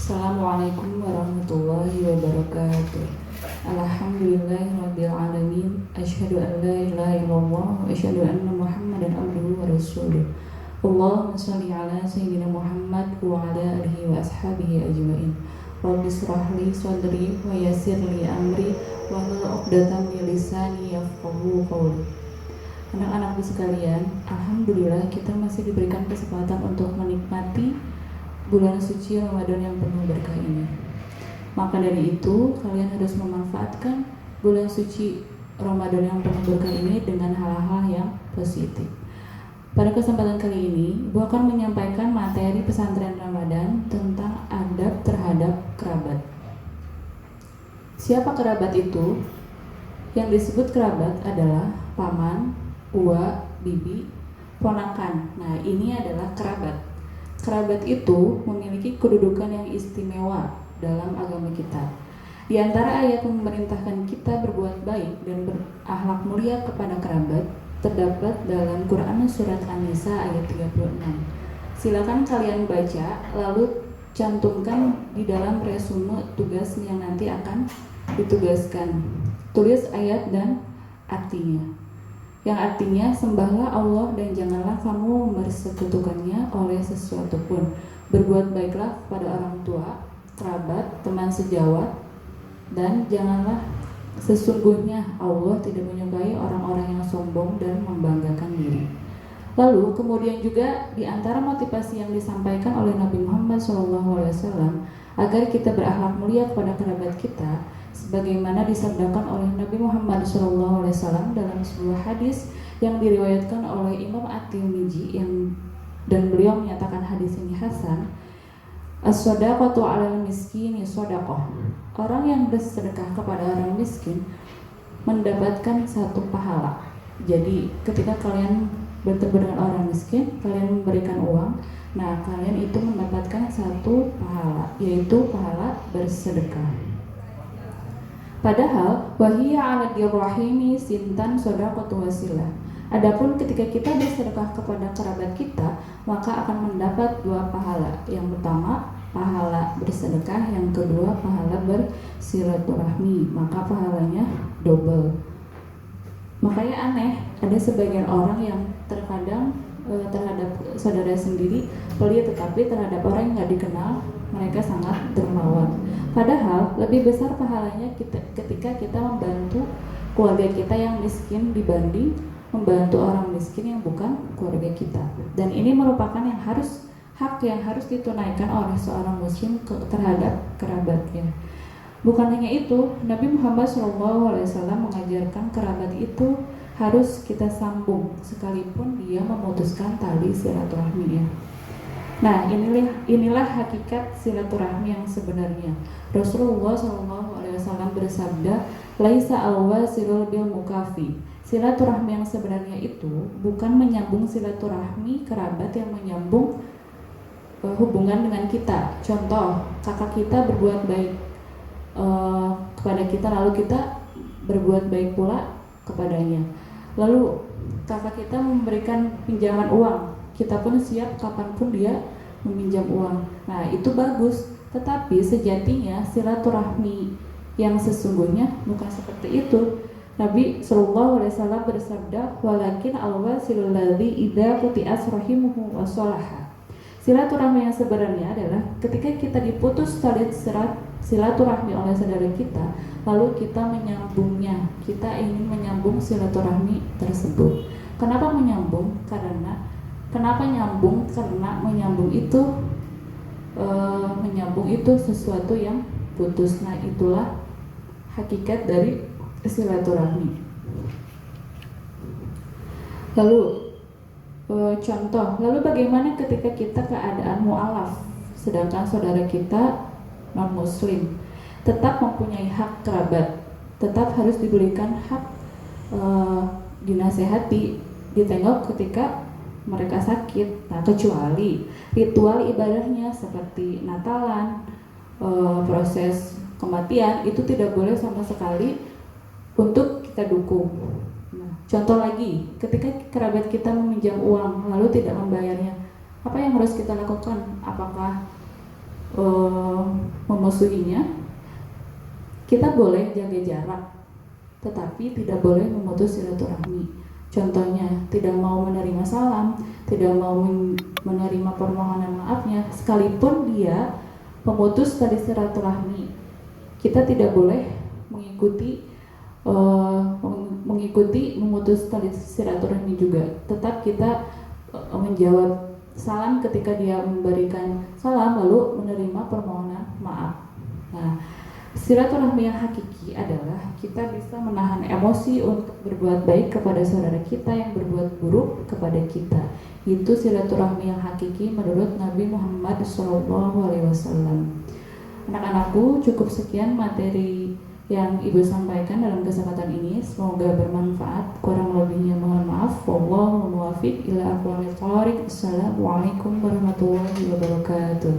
Assalamualaikum warahmatullahi wabarakatuh. Alhamdulillahirabbil alamin. Asyhadu an la ilaha illallah wa asyhadu anna Muhammadan abduhu wa rasuluh. Allahumma shalli ala sayyidina Muhammad wa ala alihi wa ashabihi ajmain. Rabbi shrah li sadri wa yassir li amri wa hlul 'uqdatam min lisani yafqahu qawli. Anak-anakku sekalian, alhamdulillah kita masih diberikan kesempatan untuk menikmati bulan suci Ramadan yang penuh berkah ini. Maka dari itu, kalian harus memanfaatkan bulan suci Ramadan yang penuh berkah ini dengan hal-hal yang positif. Pada kesempatan kali ini, Ibu akan menyampaikan materi pesantren Ramadan tentang adab terhadap kerabat. Siapa kerabat itu? Yang disebut kerabat adalah paman, uwa, bibi, ponakan. Nah, ini adalah kerabat. Kerabat itu memiliki kedudukan yang istimewa dalam agama kita. Di antara ayat yang memerintahkan kita berbuat baik dan berakhlak mulia kepada kerabat terdapat dalam Quran surat An-Nisa ayat 36. Silakan kalian baca lalu cantumkan di dalam resume tugas yang nanti akan ditugaskan. Tulis ayat dan artinya. Yang artinya, sembahlah Allah dan janganlah kamu mempersekutukannya oleh sesuatu pun. Berbuat baiklah kepada orang tua, kerabat, teman sejawat, dan janganlah sesungguhnya Allah tidak menyukai orang-orang yang sombong dan membanggakan diri. Lalu kemudian juga di antara motivasi yang disampaikan oleh Nabi Muhammad SAW agar kita berakhlak mulia kepada kerabat kita, sebagaimana disabdakan oleh Nabi Muhammad SAW dalam sebuah hadis yang diriwayatkan oleh Imam At-Tirmidzi dan beliau menyatakan hadis ini hasan. As-shadaqatu 'alal miskini shadaqah. Orang yang bersedekah kepada orang miskin mendapatkan satu pahala. Jadi ketika kalian bertemu dengan orang miskin, kalian memberikan uang, nah kalian itu mendapatkan satu pahala, yaitu pahala bersedekah. Padahal wahiyya 'ala dirrahimi sintan shadaqatu wasilah. Adapun ketika kita bersedekah kepada kerabat kita, maka akan mendapat dua pahala. Yang pertama, pahala bersedekah, yang kedua pahala bersilaturahmi, maka pahalanya double. Makanya aneh, ada sebagian orang yang terkadang terhadap saudara sendiri pelit, tetapi terhadap orang yang nggak dikenal mereka sangat dermawan. Padahal lebih besar pahalanya ketika kita membantu keluarga kita yang miskin dibanding membantu orang miskin yang bukan keluarga kita. Dan ini merupakan hak yang harus ditunaikan oleh seorang muslim terhadap kerabatnya. Bukan hanya itu, Nabi Muhammad SAW mengajarkan kerabat itu harus kita sambung sekalipun dia memutuskan tali silaturahminya. Nah, inilah hakikat silaturahmi yang sebenarnya. Rasulullah SAW bersabda, "Laisa al-wasilul bil mukafi." Silaturahmi yang sebenarnya itu bukan menyambung silaturahmi kerabat yang menyambung hubungan dengan kita. Contoh, kakak kita berbuat baik kepada kita, lalu kita berbuat baik pula kepadanya. Lalu kakak kita memberikan pinjaman uang, kita pun siap kapanpun dia meminjam uang. Nah, itu bagus. Tetapi sejatinya silaturahmi yang sesungguhnya bukan seperti itu. Nabi SAW bersabda, "Walakin al-wasilul ladzi idza quti'at rahimuhu wa shalaha." Silaturahmi yang sebenarnya adalah ketika kita diputus tali silaturahmi oleh saudara kita, lalu kita menyambungnya. Kita ingin menyambung silaturahmi tersebut. Kenapa menyambung? Kenapa nyambung? Karena menyambung itu sesuatu yang putus. Nah, itulah hakikat dari silaturahmi. Lalu bagaimana ketika kita keadaan mu'alaf, sedangkan saudara kita non muslim, tetap mempunyai hak kerabat, tetap harus diberikan hak dinasehati, ditengok ketika mereka sakit. Nah, kecuali ritual ibadahnya seperti Natalan, proses kematian itu tidak boleh sama sekali untuk kita dukung. Contoh lagi, ketika kerabat kita meminjam uang lalu tidak membayarnya, apa yang harus kita lakukan? Apakah memusuhinya, kita boleh jaga jarak, tetapi tidak boleh memutus silaturahmi. Contohnya, tidak mau menerima salam, tidak mau menerima permohonan maafnya, sekalipun dia memutus tali silaturahmi. Kita tidak boleh mengikuti memutus tali silaturahmi juga. Tetap kita menjawab salam ketika dia memberikan salam, lalu menerima permohonan maaf. Nah, silaturahmi yang hakiki adalah kita bisa menahan emosi untuk berbuat baik kepada saudara kita yang berbuat buruk kepada kita. Itu silaturahmi yang hakiki menurut Nabi Muhammad SAW. Anak-anakku, cukup sekian materi yang Ibu sampaikan dalam kesempatan ini. Semoga bermanfaat. Kurang lebihnya mohon maaf. Wallahu muwaffiq ila aqwamit thoriq. Assalamualaikum warahmatullahi wabarakatuh.